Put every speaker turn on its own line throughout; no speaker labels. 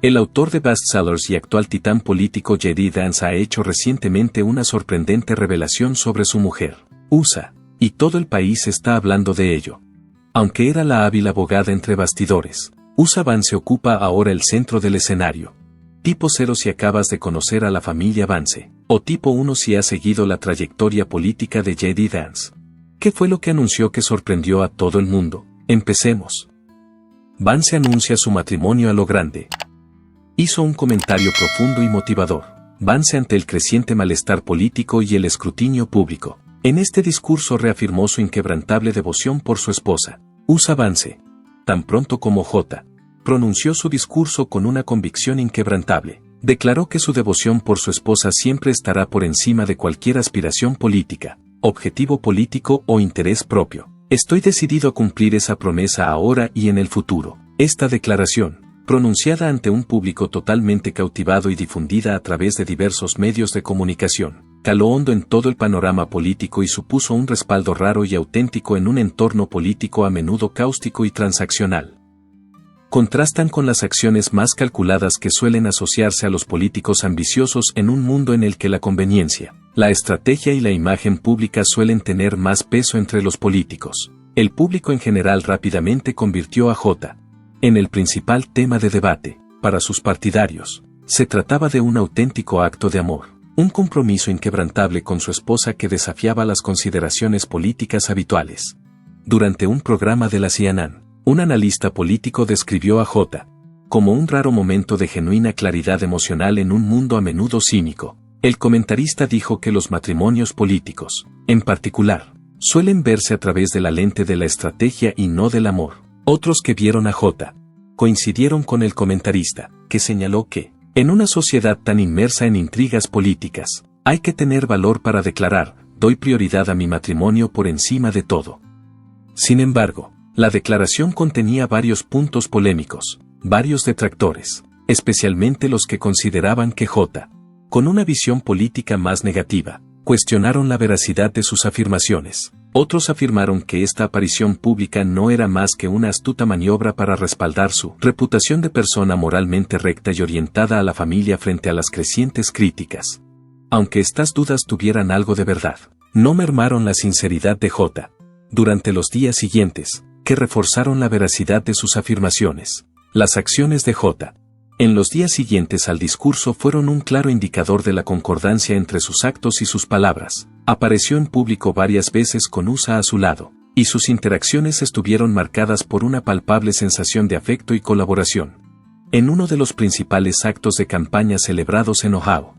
El autor de bestsellers y actual titán político J.D. Vance ha hecho recientemente una sorprendente revelación sobre su mujer, USA, y todo el país está hablando de ello. Aunque era la hábil abogada entre bastidores, USA Vance ocupa ahora el centro del escenario. Tipo 0 si acabas de conocer a la familia Vance, o tipo 1 si has seguido la trayectoria política de J.D. Vance. ¿Qué fue lo que anunció que sorprendió a todo el mundo? Empecemos. Vance anuncia su matrimonio a lo grande. Hizo un comentario profundo y motivador. Vance ante el creciente malestar político y el escrutinio público. En este discurso reafirmó su inquebrantable devoción por su esposa, USA Vance. Tan pronto como J. pronunció su discurso con una convicción inquebrantable. Declaró que su devoción por su esposa siempre estará por encima de cualquier aspiración política, objetivo político o interés propio. Estoy decidido a cumplir esa promesa ahora y en el futuro. Esta declaración, pronunciada ante un público totalmente cautivado y difundida a través de diversos medios de comunicación, caló hondo en todo el panorama político y supuso un respaldo raro y auténtico en un entorno político a menudo cáustico y transaccional. Contrastan con las acciones más calculadas que suelen asociarse a los políticos ambiciosos en un mundo en el que la conveniencia, la estrategia y la imagen pública suelen tener más peso entre los políticos. El público en general rápidamente convirtió a J. en el principal tema de debate. Para sus partidarios, se trataba de un auténtico acto de amor, un compromiso inquebrantable con su esposa que desafiaba las consideraciones políticas habituales. Durante un programa de la CNN, un analista político describió a J. como un raro momento de genuina claridad emocional en un mundo a menudo cínico. El comentarista dijo que los matrimonios políticos, en particular, suelen verse a través de la lente de la estrategia y no del amor. Otros que vieron a J. coincidieron con el comentarista, que señaló que, en una sociedad tan inmersa en intrigas políticas, hay que tener valor para declarar, doy prioridad a mi matrimonio por encima de todo. Sin embargo, la declaración contenía varios puntos polémicos, varios detractores, especialmente los que consideraban que J. con una visión política más negativa, cuestionaron la veracidad de sus afirmaciones. Otros afirmaron que esta aparición pública no era más que una astuta maniobra para respaldar su reputación de persona moralmente recta y orientada a la familia frente a las crecientes críticas. Aunque estas dudas tuvieran algo de verdad, no mermaron la sinceridad de J. durante los días siguientes, que reforzaron la veracidad de sus afirmaciones. Las acciones de J. en los días siguientes al discurso fueron un claro indicador de la concordancia entre sus actos y sus palabras. Apareció en público varias veces con USA a su lado, y sus interacciones estuvieron marcadas por una palpable sensación de afecto y colaboración. En uno de los principales actos de campaña celebrados en Ohio,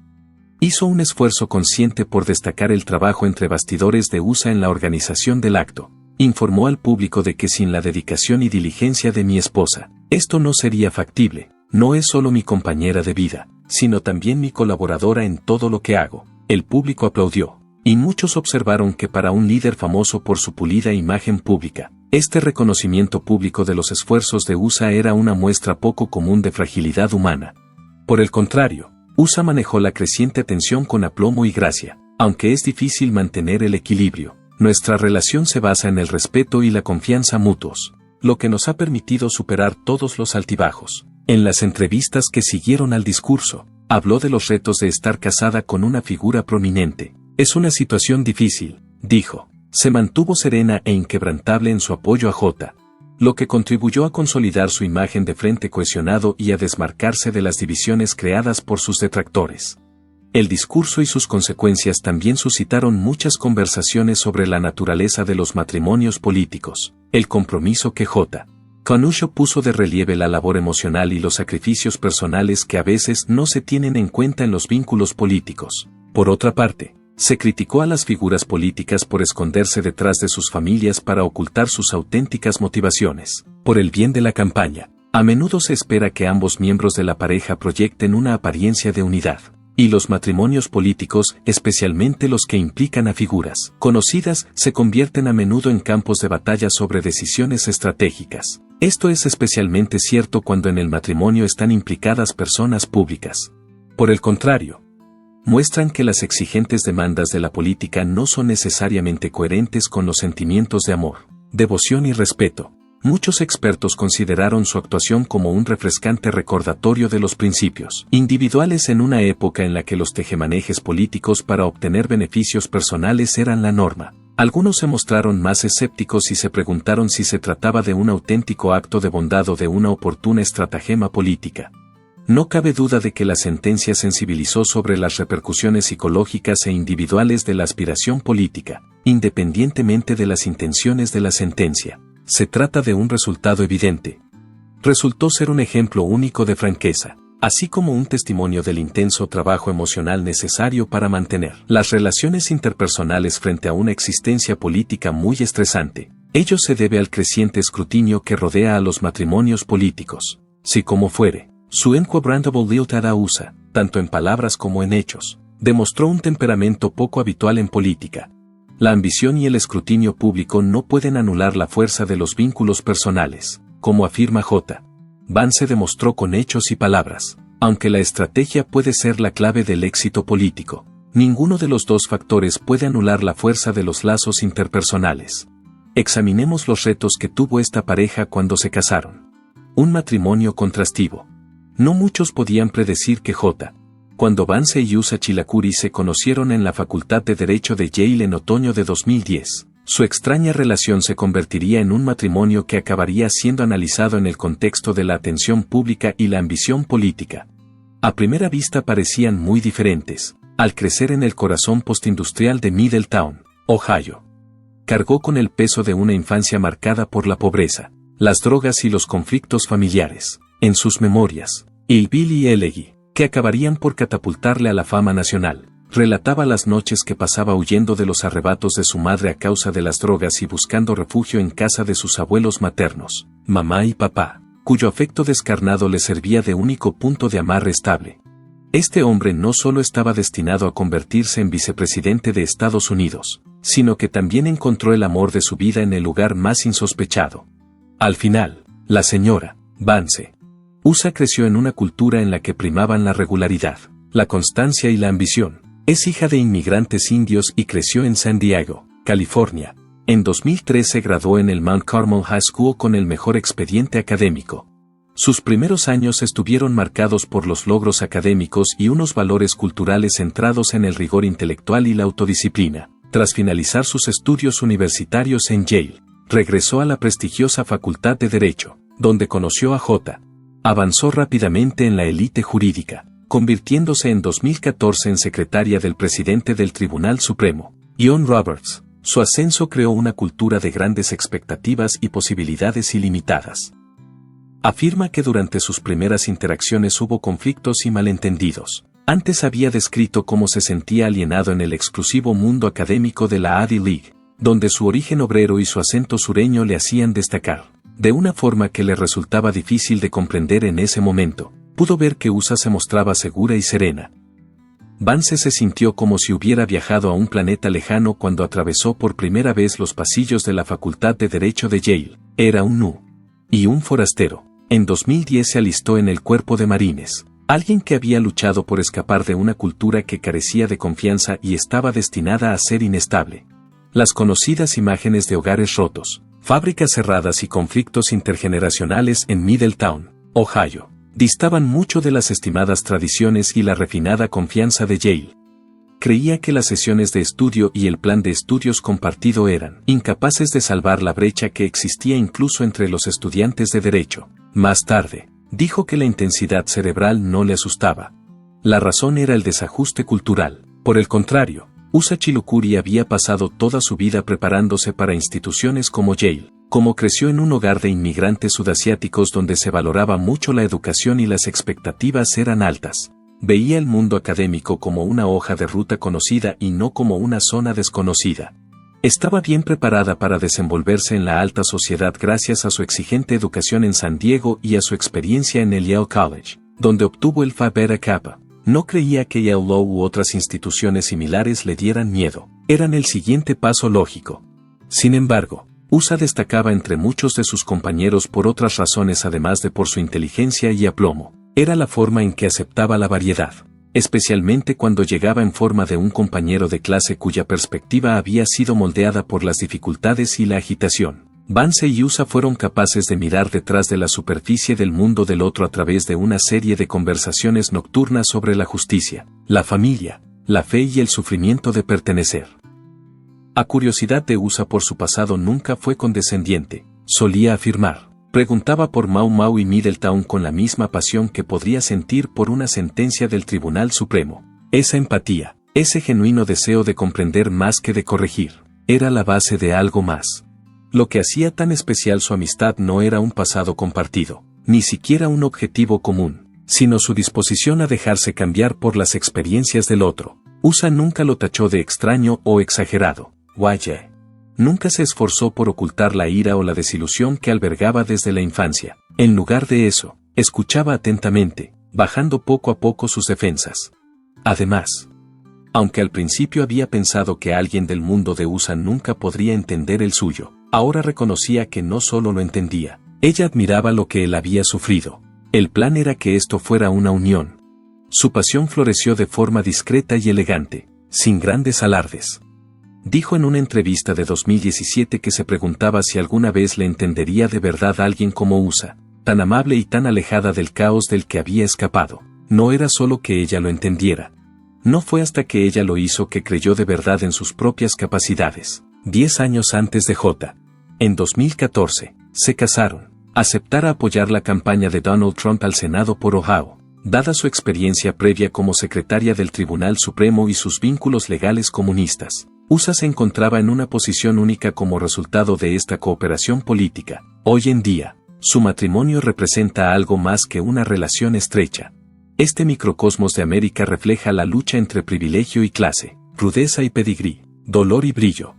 hizo un esfuerzo consciente por destacar el trabajo entre bastidores de USA en la organización del acto. Informó al público de que sin la dedicación y diligencia de mi esposa, esto no sería factible. No es solo mi compañera de vida, sino también mi colaboradora en todo lo que hago. El público aplaudió, y muchos observaron que para un líder famoso por su pulida imagen pública, este reconocimiento público de los esfuerzos de USA era una muestra poco común de fragilidad humana. Por el contrario, USA manejó la creciente tensión con aplomo y gracia. Aunque es difícil mantener el equilibrio, nuestra relación se basa en el respeto y la confianza mutuos, lo que nos ha permitido superar todos los altibajos. En las entrevistas que siguieron al discurso, habló de los retos de estar casada con una figura prominente. Es una situación difícil, dijo. Se mantuvo serena e inquebrantable en su apoyo a J. lo que contribuyó a consolidar su imagen de frente cohesionado y a desmarcarse de las divisiones creadas por sus detractores. El discurso y sus consecuencias también suscitaron muchas conversaciones sobre la naturaleza de los matrimonios políticos, el compromiso que J. Canusho puso de relieve la labor emocional y los sacrificios personales que a veces no se tienen en cuenta en los vínculos políticos. Por otra parte, se criticó a las figuras políticas por esconderse detrás de sus familias para ocultar sus auténticas motivaciones. Por el bien de la campaña, a menudo se espera que ambos miembros de la pareja proyecten una apariencia de unidad. Y los matrimonios políticos, especialmente los que implican a figuras conocidas, se convierten a menudo en campos de batalla sobre decisiones estratégicas. Esto es especialmente cierto cuando en el matrimonio están implicadas personas públicas. Por el contrario, muestran que las exigentes demandas de la política no son necesariamente coherentes con los sentimientos de amor, devoción y respeto Muchos expertos consideraron su actuación como un refrescante recordatorio de los principios individuales en una época en la que los tejemanejes políticos para obtener beneficios personales eran la norma. Algunos se mostraron más escépticos y se preguntaron si se trataba de un auténtico acto de bondad o de una oportuna estratagema política. No cabe duda de que la sentencia sensibilizó sobre las repercusiones psicológicas e individuales de la aspiración política, independientemente de las intenciones de la sentencia. Se trata de un resultado evidente. Resultó ser un ejemplo único de franqueza, así como un testimonio del intenso trabajo emocional necesario para mantener las relaciones interpersonales frente a una existencia política muy estresante. Ello se debe al creciente escrutinio que rodea a los matrimonios políticos. Si como fuere, su inquebrantable lealtad a USA, tanto en palabras como en hechos, demostró un temperamento poco habitual en política. La ambición y el escrutinio público no pueden anular la fuerza de los vínculos personales, como afirma J. Vance demostró con hechos y palabras. Aunque la estrategia puede ser la clave del éxito político, ninguno de los dos factores puede anular la fuerza de los lazos interpersonales. Examinemos los retos que tuvo esta pareja cuando se casaron. Un matrimonio contrastivo. No muchos podían predecir que J. Cuando Vance y Usa Chilakuri se conocieron en la Facultad de Derecho de Yale en otoño de 2010, su extraña relación se convertiría en un matrimonio que acabaría siendo analizado en el contexto de la atención pública y la ambición política. A primera vista parecían muy diferentes, al crecer en el corazón postindustrial de Middletown, Ohio. Cargó con el peso de una infancia marcada por la pobreza, las drogas y los conflictos familiares. En sus memorias, Hillbilly Elegy, que acabarían por catapultarle a la fama nacional, relataba las noches que pasaba huyendo de los arrebatos de su madre a causa de las drogas y buscando refugio en casa de sus abuelos maternos, mamá y papá, cuyo afecto descarnado le servía de único punto de amarre estable. Este hombre no solo estaba destinado a convertirse en vicepresidente de Estados Unidos, sino que también encontró el amor de su vida en el lugar más insospechado. Al final, la señora Vance USA creció en una cultura en la que primaban la regularidad, la constancia y la ambición. Es hija de inmigrantes indios y creció en San Diego, California. En 2003 se graduó en el Mount Carmel High School con el mejor expediente académico. Sus primeros años estuvieron marcados por los logros académicos y unos valores culturales centrados en el rigor intelectual y la autodisciplina. Tras finalizar sus estudios universitarios en Yale, regresó a la prestigiosa Facultad de Derecho, donde conoció a J. Avanzó rápidamente en la élite jurídica, convirtiéndose en 2014 en secretaria del presidente del Tribunal Supremo, John Roberts. Su ascenso creó una cultura de grandes expectativas y posibilidades ilimitadas. Afirma que durante sus primeras interacciones hubo conflictos y malentendidos. Antes había descrito cómo se sentía alienado en el exclusivo mundo académico de la Ivy League, donde su origen obrero y su acento sureño le hacían destacar, de una forma que le resultaba difícil de comprender en ese momento. Pudo ver que USA se mostraba segura y serena. Vance se sintió como si hubiera viajado a un planeta lejano cuando atravesó por primera vez los pasillos de la Facultad de Derecho de Yale. Era un nu y un forastero. En 2010 se alistó en el Cuerpo de Marines, alguien que había luchado por escapar de una cultura que carecía de confianza y estaba destinada a ser inestable. Las conocidas imágenes de hogares rotos, fábricas cerradas y conflictos intergeneracionales en Middletown, Ohio, distaban mucho de las estimadas tradiciones y la refinada confianza de Yale. Creía que las sesiones de estudio y el plan de estudios compartido eran incapaces de salvar la brecha que existía incluso entre los estudiantes de derecho. Más tarde, dijo que la intensidad cerebral no le asustaba. La razón era el desajuste cultural. Por el contrario, USA Chilukuri había pasado toda su vida preparándose para instituciones como Yale. Como creció en un hogar de inmigrantes sudasiáticos donde se valoraba mucho la educación y las expectativas eran altas, veía el mundo académico como una hoja de ruta conocida y no como una zona desconocida. Estaba bien preparada para desenvolverse en la alta sociedad gracias a su exigente educación en San Diego y a su experiencia en el Yale College, donde obtuvo el Phi Beta Kappa. No creía que Yale Law u otras instituciones similares le dieran miedo, eran el siguiente paso lógico. Sin embargo, USA destacaba entre muchos de sus compañeros por otras razones además de por su inteligencia y aplomo. Era la forma en que aceptaba la variedad, especialmente cuando llegaba en forma de un compañero de clase cuya perspectiva había sido moldeada por las dificultades y la agitación. Vance y USA fueron capaces de mirar detrás de la superficie del mundo del otro a través de una serie de conversaciones nocturnas sobre la justicia, la familia, la fe y el sufrimiento de pertenecer. La curiosidad de USA por su pasado nunca fue condescendiente, solía afirmar. Preguntaba por Mau Mau y Middletown con la misma pasión que podría sentir por una sentencia del Tribunal Supremo. Esa empatía, ese genuino deseo de comprender más que de corregir, era la base de algo más. Lo que hacía tan especial su amistad no era un pasado compartido, ni siquiera un objetivo común, sino su disposición a dejarse cambiar por las experiencias del otro. USA nunca lo tachó de extraño o exagerado. Guaya. Nunca se esforzó por ocultar la ira o la desilusión que albergaba desde la infancia. En lugar de eso, escuchaba atentamente, bajando poco a poco sus defensas. Además, aunque al principio había pensado que alguien del mundo de USA nunca podría entender el suyo, ahora reconocía que no solo lo entendía, ella admiraba lo que él había sufrido. El plan era que esto fuera una unión. Su pasión floreció de forma discreta y elegante, sin grandes alardes. Dijo en una entrevista de 2017 que se preguntaba si alguna vez le entendería de verdad a alguien como USA, tan amable y tan alejada del caos del que había escapado. No era solo que ella lo entendiera. No fue hasta que ella lo hizo que creyó de verdad en sus propias capacidades. 10 años antes de J. En 2014, se casaron. Aceptara apoyar la campaña de Donald Trump al Senado por Ohio. Dada su experiencia previa como secretaria del Tribunal Supremo y sus vínculos legales comunistas, USA se encontraba en una posición única como resultado de esta cooperación política. Hoy en día, su matrimonio representa algo más que una relación estrecha. Este microcosmos de América refleja la lucha entre privilegio y clase, rudeza y pedigrí, dolor y brillo.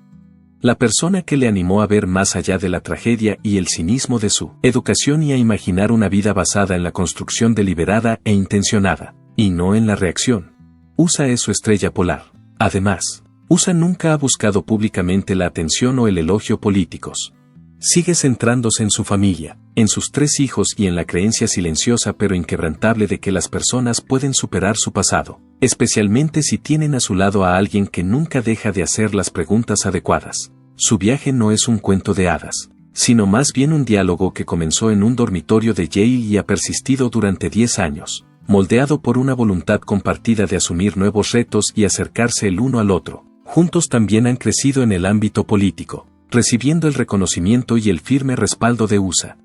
La persona que le animó a ver más allá de la tragedia y el cinismo de su educación y a imaginar una vida basada en la construcción deliberada e intencionada, y no en la reacción. USA es su estrella polar. Además, USA nunca ha buscado públicamente la atención o el elogio políticos. Sigue centrándose en su familia, en sus 3 hijos y en la creencia silenciosa pero inquebrantable de que las personas pueden superar su pasado, especialmente si tienen a su lado a alguien que nunca deja de hacer las preguntas adecuadas. Su viaje no es un cuento de hadas, sino más bien un diálogo que comenzó en un dormitorio de Yale y ha persistido durante 10 años, moldeado por una voluntad compartida de asumir nuevos retos y acercarse el uno al otro. Juntos también han crecido en el ámbito político, recibiendo el reconocimiento y el firme respaldo de USA.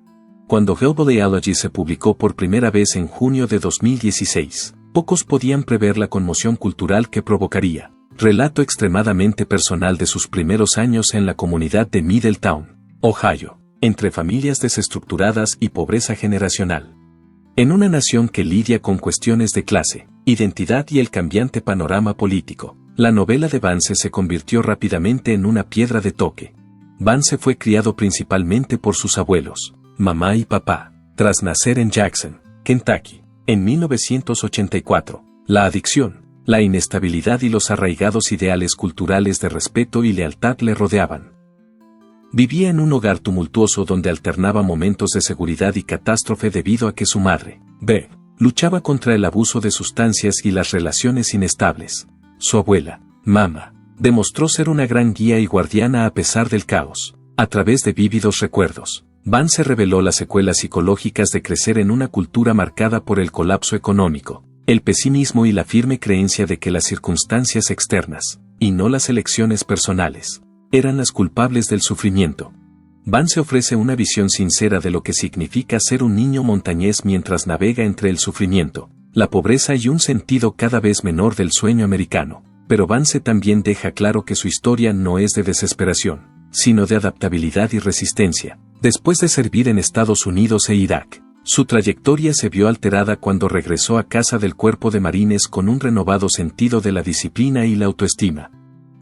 Cuando Global Theology se publicó por primera vez en junio de 2016, pocos podían prever la conmoción cultural que provocaría. Relato extremadamente personal de sus primeros años en la comunidad de Middletown, Ohio, entre familias desestructuradas y pobreza generacional. En una nación que lidia con cuestiones de clase, identidad y el cambiante panorama político, la novela de Vance se convirtió rápidamente en una piedra de toque. Vance fue criado principalmente por sus abuelos, mamá y papá, tras nacer en Jackson, Kentucky, en 1984. La adicción, la inestabilidad y los arraigados ideales culturales de respeto y lealtad le rodeaban. Vivía en un hogar tumultuoso donde alternaba momentos de seguridad y catástrofe debido a que su madre, Bev, luchaba contra el abuso de sustancias y las relaciones inestables. Su abuela, Mama, demostró ser una gran guía y guardiana a pesar del caos. A través de vívidos recuerdos, Vance reveló las secuelas psicológicas de crecer en una cultura marcada por el colapso económico, el pesimismo y la firme creencia de que las circunstancias externas, y no las elecciones personales, eran las culpables del sufrimiento. Vance ofrece una visión sincera de lo que significa ser un niño montañés mientras navega entre el sufrimiento, la pobreza y un sentido cada vez menor del sueño americano. Pero Vance también deja claro que su historia no es de desesperación, sino de adaptabilidad y resistencia. Después de servir en Estados Unidos e Irak, su trayectoria se vio alterada cuando regresó a casa del Cuerpo de Marines con un renovado sentido de la disciplina y la autoestima.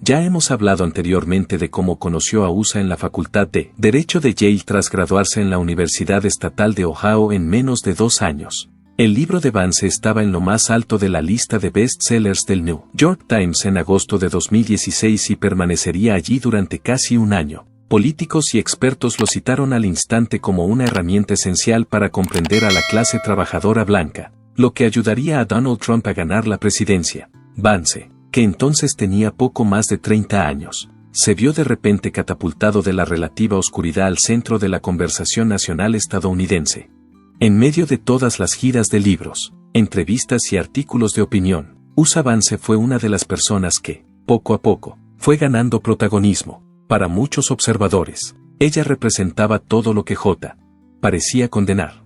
Ya hemos hablado anteriormente de cómo conoció a USA en la Facultad de Derecho de Yale tras graduarse en la Universidad Estatal de Ohio en menos de 2 años. El libro de Vance estaba en lo más alto de la lista de bestsellers del New York Times en agosto de 2016 y permanecería allí durante casi un año. Políticos y expertos lo citaron al instante como una herramienta esencial para comprender a la clase trabajadora blanca, lo que ayudaría a Donald Trump a ganar la presidencia. Vance, que entonces tenía poco más de 30 años, se vio de repente catapultado de la relativa oscuridad al centro de la conversación nacional estadounidense. En medio de todas las giras de libros, entrevistas y artículos de opinión, USA Vance fue una de las personas que, poco a poco, fue ganando protagonismo. Para muchos observadores, ella representaba todo lo que J. parecía condenar.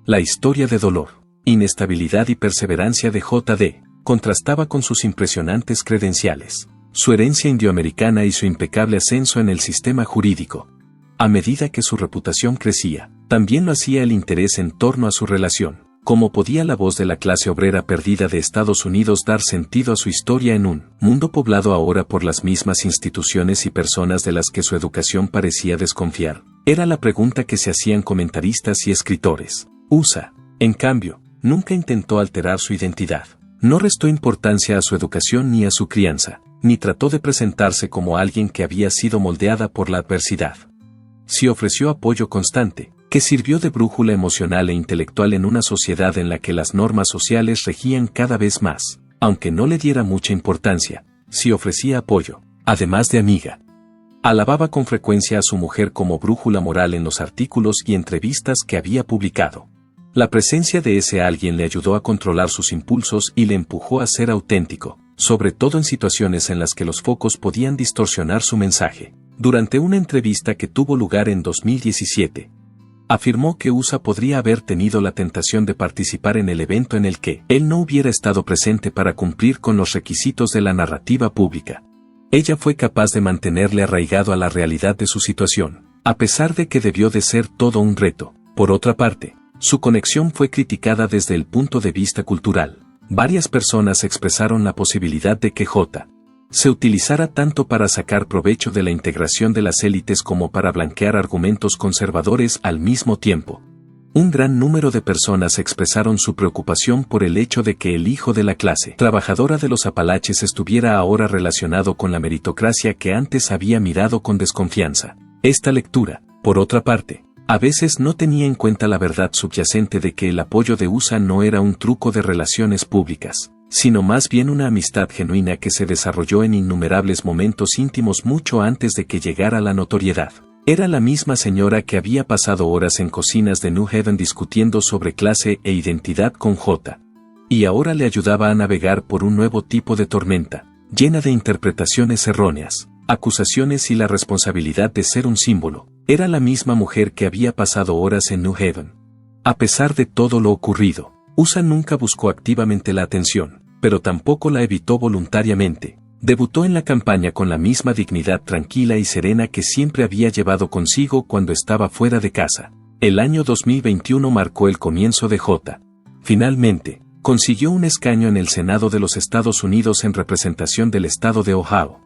La historia de dolor, inestabilidad y perseverancia de J.D. contrastaba con sus impresionantes credenciales, su herencia indioamericana y su impecable ascenso en el sistema jurídico. A medida que su reputación crecía, también lo hacía el interés en torno a su relación. ¿Cómo podía la voz de la clase obrera perdida de Estados Unidos dar sentido a su historia en un mundo poblado ahora por las mismas instituciones y personas de las que su educación parecía desconfiar? Era la pregunta que se hacían comentaristas y escritores. USA, en cambio, nunca intentó alterar su identidad. No restó importancia a su educación ni a su crianza, ni trató de presentarse como alguien que había sido moldeada por la adversidad. Sí ofreció apoyo constante, que sirvió de brújula emocional e intelectual en una sociedad en la que las normas sociales regían cada vez más, aunque no le diera mucha importancia. Sí ofrecía apoyo, además de amiga. Alababa con frecuencia a su mujer como brújula moral en los artículos y entrevistas que había publicado. La presencia de ese alguien le ayudó a controlar sus impulsos y le empujó a ser auténtico, sobre todo en situaciones en las que los focos podían distorsionar su mensaje. Durante una entrevista que tuvo lugar en 2017, afirmó que USA podría haber tenido la tentación de participar en el evento en el que él no hubiera estado presente para cumplir con los requisitos de la narrativa pública. Ella fue capaz de mantenerle arraigado a la realidad de su situación, a pesar de que debió de ser todo un reto. Por otra parte, su conexión fue criticada desde el punto de vista cultural. Varias personas expresaron la posibilidad de que J. se utilizara tanto para sacar provecho de la integración de las élites como para blanquear argumentos conservadores al mismo tiempo. Un gran número de personas expresaron su preocupación por el hecho de que el hijo de la clase trabajadora de los Apalaches estuviera ahora relacionado con la meritocracia que antes había mirado con desconfianza. Esta lectura, por otra parte, a veces no tenía en cuenta la verdad subyacente de que el apoyo de USA no era un truco de relaciones públicas, sino más bien una amistad genuina que se desarrolló en innumerables momentos íntimos mucho antes de que llegara la notoriedad. Era la misma señora que había pasado horas en cocinas de New Haven discutiendo sobre clase e identidad con J. Y ahora le ayudaba a navegar por un nuevo tipo de tormenta, llena de interpretaciones erróneas, acusaciones y la responsabilidad de ser un símbolo. Era la misma mujer que había pasado horas en New Haven. A pesar de todo lo ocurrido, USA nunca buscó activamente la atención, pero tampoco la evitó voluntariamente. Debutó en la campaña con la misma dignidad tranquila y serena que siempre había llevado consigo cuando estaba fuera de casa. El año 2021 marcó el comienzo de J. Finalmente, consiguió un escaño en el Senado de los Estados Unidos en representación del estado de Ohio.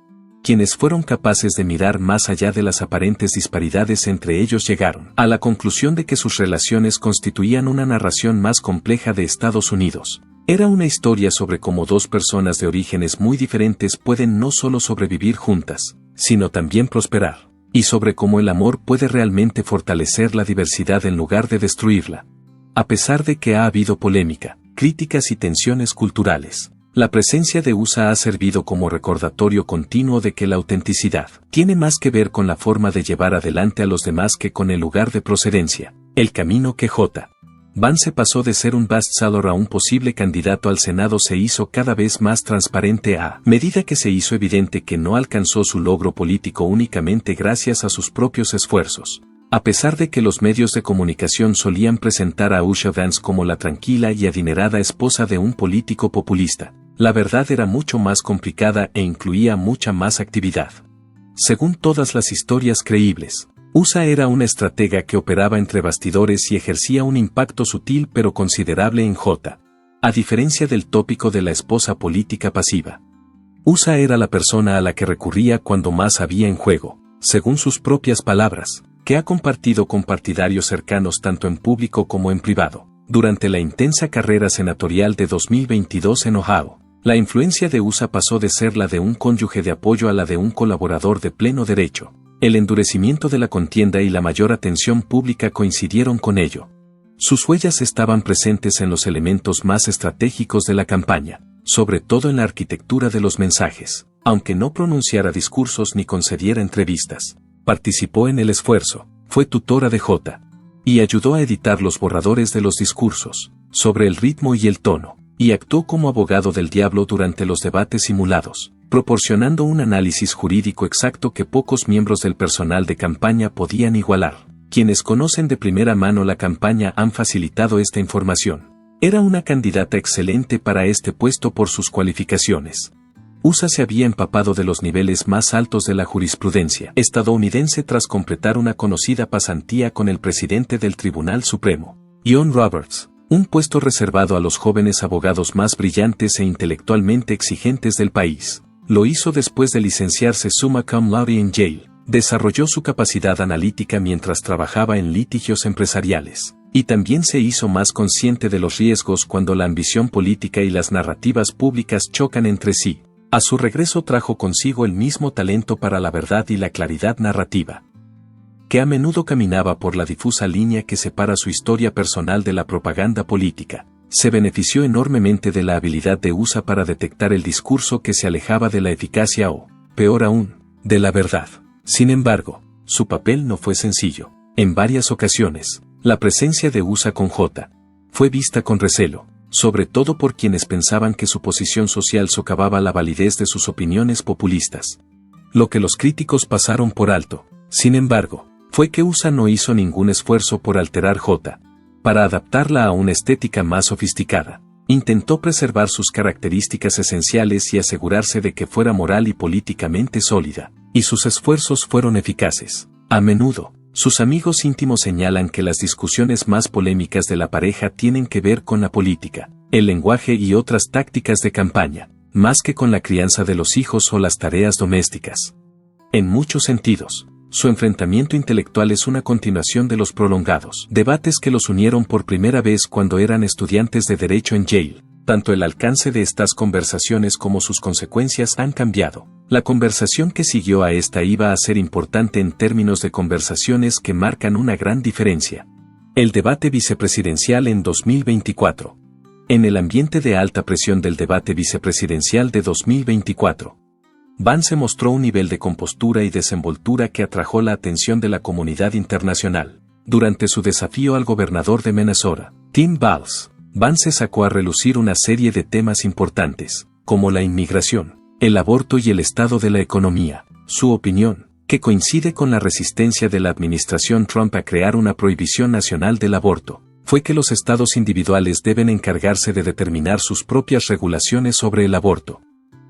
Quienes fueron capaces de mirar más allá de las aparentes disparidades entre ellos llegaron a la conclusión de que sus relaciones constituían una narración más compleja de Estados Unidos. Era una historia sobre cómo dos personas de orígenes muy diferentes pueden no solo sobrevivir juntas, sino también prosperar, y sobre cómo el amor puede realmente fortalecer la diversidad en lugar de destruirla. A pesar de que ha habido polémica, críticas y tensiones culturales, la presencia de USA ha servido como recordatorio continuo de que la autenticidad tiene más que ver con la forma de llevar adelante a los demás que con el lugar de procedencia. El camino que J. Vance pasó de ser un bestseller a un posible candidato al Senado se hizo cada vez más transparente a medida que se hizo evidente que no alcanzó su logro político únicamente gracias a sus propios esfuerzos. A pesar de que los medios de comunicación solían presentar a USA Vance como la tranquila y adinerada esposa de un político populista, la verdad era mucho más complicada e incluía mucha más actividad. Según todas las historias creíbles, USA era una estratega que operaba entre bastidores y ejercía un impacto sutil pero considerable en J. A diferencia del tópico de la esposa política pasiva, USA era la persona a la que recurría cuando más había en juego, según sus propias palabras, que ha compartido con partidarios cercanos tanto en público como en privado. Durante la intensa carrera senatorial de 2022 en Ohio, la influencia de USA pasó de ser la de un cónyuge de apoyo a la de un colaborador de pleno derecho. El endurecimiento de la contienda y la mayor atención pública coincidieron con ello. Sus huellas estaban presentes en los elementos más estratégicos de la campaña, sobre todo en la arquitectura de los mensajes, aunque no pronunciara discursos ni concediera entrevistas. Participó en el esfuerzo, fue tutora de J. y ayudó a editar los borradores de los discursos, sobre el ritmo y el tono, y actuó como abogado del diablo durante los debates simulados, proporcionando un análisis jurídico exacto que pocos miembros del personal de campaña podían igualar. Quienes conocen de primera mano la campaña han facilitado esta información. Era una candidata excelente para este puesto por sus cualificaciones. USA se había empapado de los niveles más altos de la jurisprudencia estadounidense tras completar una conocida pasantía con el presidente del Tribunal Supremo, John Roberts, un puesto reservado a los jóvenes abogados más brillantes e intelectualmente exigentes del país. Lo hizo después de licenciarse summa cum laude en Yale. Desarrolló su capacidad analítica mientras trabajaba en litigios empresariales, y también se hizo más consciente de los riesgos cuando la ambición política y las narrativas públicas chocan entre sí. A su regreso trajo consigo el mismo talento para la verdad y la claridad narrativa, que a menudo caminaba por la difusa línea que separa su historia personal de la propaganda política. Se benefició enormemente de la habilidad de USA para detectar el discurso que se alejaba de la eficacia o, peor aún, de la verdad. Sin embargo, su papel no fue sencillo. En varias ocasiones, la presencia de USA con J. fue vista con recelo, sobre todo por quienes pensaban que su posición social socavaba la validez de sus opiniones populistas. Lo que los críticos pasaron por alto, sin embargo, fue que USA no hizo ningún esfuerzo por alterar J. para adaptarla a una estética más sofisticada. Intentó preservar sus características esenciales y asegurarse de que fuera moral y políticamente sólida, y sus esfuerzos fueron eficaces. A menudo, sus amigos íntimos señalan que las discusiones más polémicas de la pareja tienen que ver con la política, el lenguaje y otras tácticas de campaña, más que con la crianza de los hijos o las tareas domésticas. En muchos sentidos, su enfrentamiento intelectual es una continuación de los prolongados debates que los unieron por primera vez cuando eran estudiantes de Derecho en Yale. Tanto el alcance de estas conversaciones como sus consecuencias han cambiado. La conversación que siguió a esta iba a ser importante en términos de conversaciones que marcan una gran diferencia. El debate vicepresidencial en 2024. En el ambiente de alta presión del debate vicepresidencial de 2024, Vance mostró un nivel de compostura y desenvoltura que atrajo la atención de la comunidad internacional. Durante su desafío al gobernador de Minnesota, Tim Walz, Vance sacó a relucir una serie de temas importantes, como la inmigración, el aborto y el estado de la economía. Su opinión, que coincide con la resistencia de la administración Trump a crear una prohibición nacional del aborto, fue que los estados individuales deben encargarse de determinar sus propias regulaciones sobre el aborto.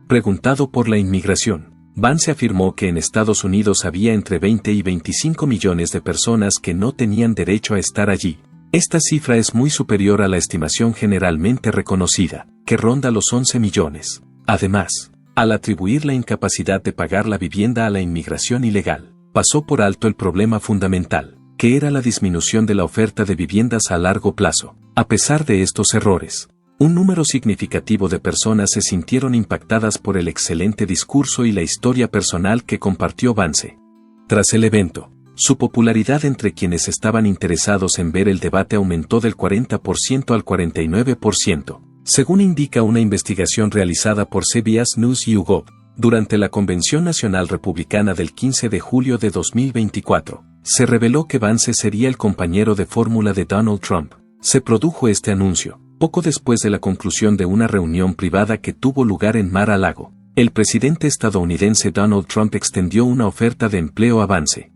Preguntado por la inmigración, Vance afirmó que en Estados Unidos había entre 20 y 25 millones de personas que no tenían derecho a estar allí. Esta cifra es muy superior a la estimación generalmente reconocida, que ronda los 11 millones. Además, al atribuir la incapacidad de pagar la vivienda a la inmigración ilegal, pasó por alto el problema fundamental, que era la disminución de la oferta de viviendas a largo plazo. A pesar de estos errores, un número significativo de personas se sintieron impactadas por el excelente discurso y la historia personal que compartió Vance. Tras el evento, su popularidad entre quienes estaban interesados en ver el debate aumentó del 40% al 49%, según indica una investigación realizada por CBS News y YouGov. Durante la Convención Nacional Republicana del 15 de julio de 2024, se reveló que Vance sería el compañero de fórmula de Donald Trump. Se produjo este anuncio poco después de la conclusión de una reunión privada que tuvo lugar en Mar-a-Lago. El presidente estadounidense Donald Trump extendió una oferta de empleo a Vance.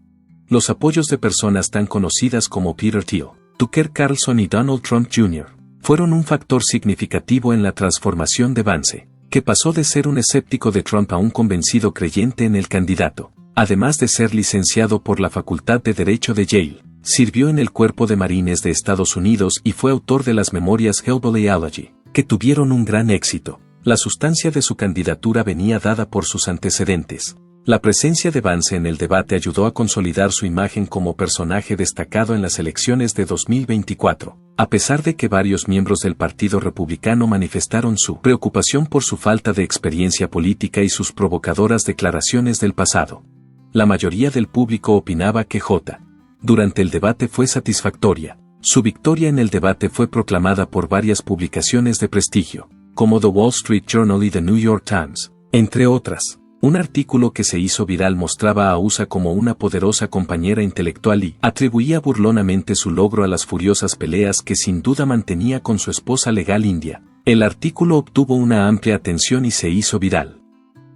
Los apoyos de personas tan conocidas como Peter Thiel, Tucker Carlson y Donald Trump Jr. fueron un factor significativo en la transformación de Vance, que pasó de ser un escéptico de Trump a un convencido creyente en el candidato. Además de ser licenciado por la Facultad de Derecho de Yale, sirvió en el Cuerpo de Marines de Estados Unidos y fue autor de las memorias Hillbilly Elegy, que tuvieron un gran éxito. La sustancia de su candidatura venía dada por sus antecedentes. La presencia de Vance en el debate ayudó a consolidar su imagen como personaje destacado en las elecciones de 2024, a pesar de que varios miembros del Partido Republicano manifestaron su preocupación por su falta de experiencia política y sus provocadoras declaraciones del pasado. La mayoría del público opinaba que J. durante el debate fue satisfactoria. Su victoria en el debate fue proclamada por varias publicaciones de prestigio, como The Wall Street Journal y The New York Times, entre otras. Un artículo que se hizo viral mostraba a USA como una poderosa compañera intelectual y atribuía burlonamente su logro a las furiosas peleas que sin duda mantenía con su esposa legal india. El artículo obtuvo una amplia atención y se hizo viral.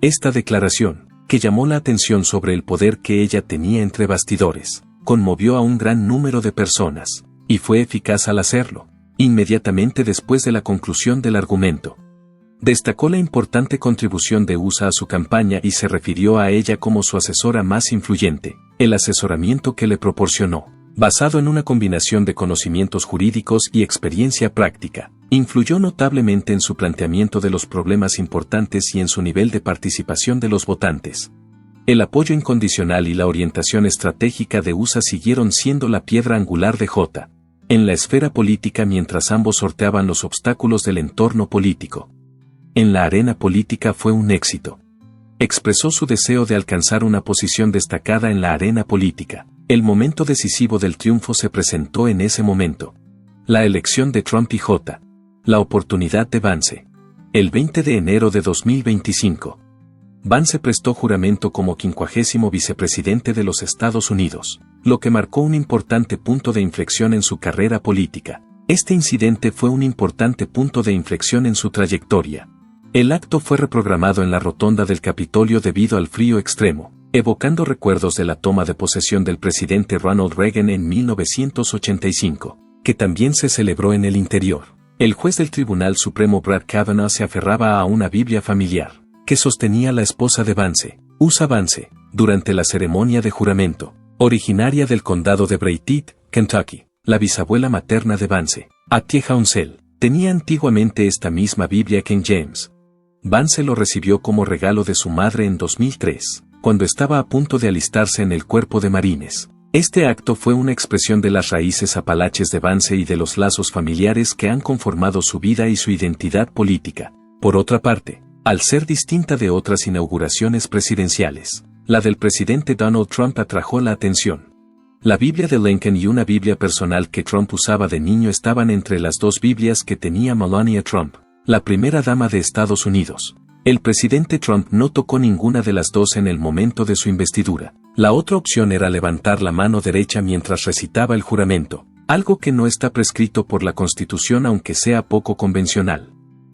Esta declaración, que llamó la atención sobre el poder que ella tenía entre bastidores, conmovió a un gran número de personas, y fue eficaz al hacerlo, inmediatamente después de la conclusión del argumento. Destacó la importante contribución de USA a su campaña y se refirió a ella como su asesora más influyente. El asesoramiento que le proporcionó, basado en una combinación de conocimientos jurídicos y experiencia práctica, influyó notablemente en su planteamiento de los problemas importantes y en su nivel de participación de los votantes. El apoyo incondicional y la orientación estratégica de USA siguieron siendo la piedra angular de J. en la esfera política mientras ambos sorteaban los obstáculos del entorno político. En la arena política fue un éxito. Expresó su deseo de alcanzar una posición destacada en la arena política. El momento decisivo del triunfo se presentó en ese momento. La elección de Trump y J. La oportunidad de Vance. El 20 de enero de 2025. Vance prestó juramento como 50º vicepresidente de los Estados Unidos, lo que marcó un importante punto de inflexión en su carrera política. Este incidente fue un importante punto de inflexión en su trayectoria. El acto fue reprogramado en la rotonda del Capitolio debido al frío extremo, evocando recuerdos de la toma de posesión del presidente Ronald Reagan en 1985, que también se celebró en el interior. El juez del Tribunal Supremo Brett Kavanaugh se aferraba a una Biblia familiar, que sostenía la esposa de Vance, USA Vance, durante la ceremonia de juramento, originaria del condado de Breitit, Kentucky. La bisabuela materna de Vance, Atie Haunsel, tenía antiguamente esta misma Biblia King James. Vance lo recibió como regalo de su madre en 2003, cuando estaba a punto de alistarse en el cuerpo de marines. Este acto fue una expresión de las raíces apalaches de Vance y de los lazos familiares que han conformado su vida y su identidad política. Por otra parte, al ser distinta de otras inauguraciones presidenciales, la del presidente Donald Trump atrajo la atención. La Biblia de Lincoln y una Biblia personal que Trump usaba de niño estaban entre las dos Biblias que tenía Melania Trump, la primera dama de Estados Unidos. El presidente Trump no tocó ninguna de las dos en el momento de su investidura. La otra opción era levantar la mano derecha mientras recitaba el juramento, algo que no está prescrito por la Constitución aunque sea poco convencional.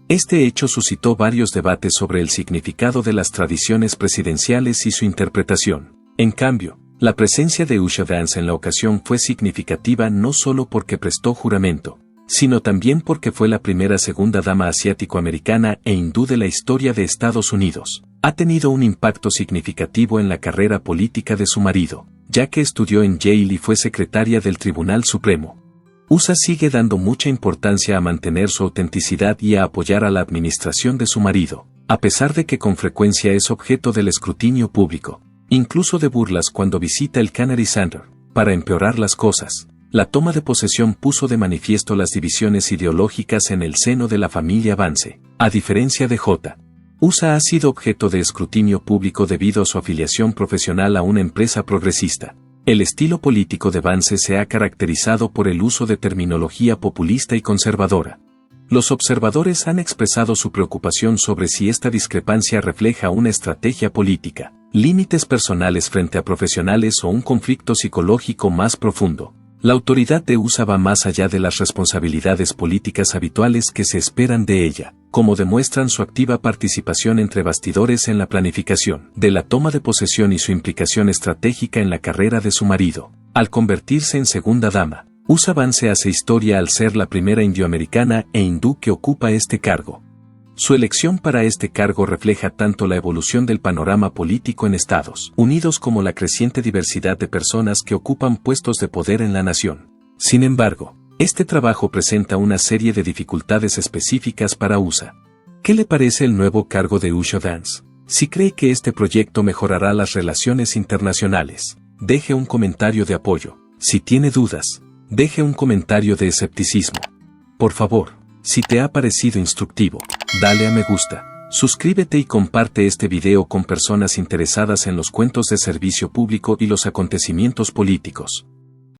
Este hecho suscitó varios debates sobre el significado de las tradiciones presidenciales y su interpretación. En cambio, la presencia de Usha Vance en la ocasión fue significativa no solo porque prestó juramento, sino también porque fue la primera segunda dama asiático-americana e hindú de la historia de Estados Unidos. Ha tenido un impacto significativo en la carrera política de su marido, ya que estudió en Yale y fue secretaria del Tribunal Supremo. USA sigue dando mucha importancia a mantener su autenticidad y a apoyar a la administración de su marido, a pesar de que con frecuencia es objeto del escrutinio público, incluso de burlas cuando visita el Kennedy Center. Para empeorar las cosas, la toma de posesión puso de manifiesto las divisiones ideológicas en el seno de la familia Vance. A diferencia de J. USA ha sido objeto de escrutinio público debido a su afiliación profesional a una empresa progresista. El estilo político de Vance se ha caracterizado por el uso de terminología populista y conservadora. Los observadores han expresado su preocupación sobre si esta discrepancia refleja una estrategia política, límites personales frente a profesionales o un conflicto psicológico más profundo. La autoridad de USA va más allá de las responsabilidades políticas habituales que se esperan de ella, como demuestran su activa participación entre bastidores en la planificación de la toma de posesión y su implicación estratégica en la carrera de su marido. Al convertirse en segunda dama, USA Vance hace historia al ser la primera indioamericana e hindú que ocupa este cargo. Su elección para este cargo refleja tanto la evolución del panorama político en Estados Unidos como la creciente diversidad de personas que ocupan puestos de poder en la nación. Sin embargo, este trabajo presenta una serie de dificultades específicas para USA. ¿Qué le parece el nuevo cargo de Usha Vance? Si cree que este proyecto mejorará las relaciones internacionales, deje un comentario de apoyo. Si tiene dudas, deje un comentario de escepticismo. Por favor, si te ha parecido instructivo, dale a me gusta, suscríbete y comparte este video con personas interesadas en los cuentos de servicio público y los acontecimientos políticos.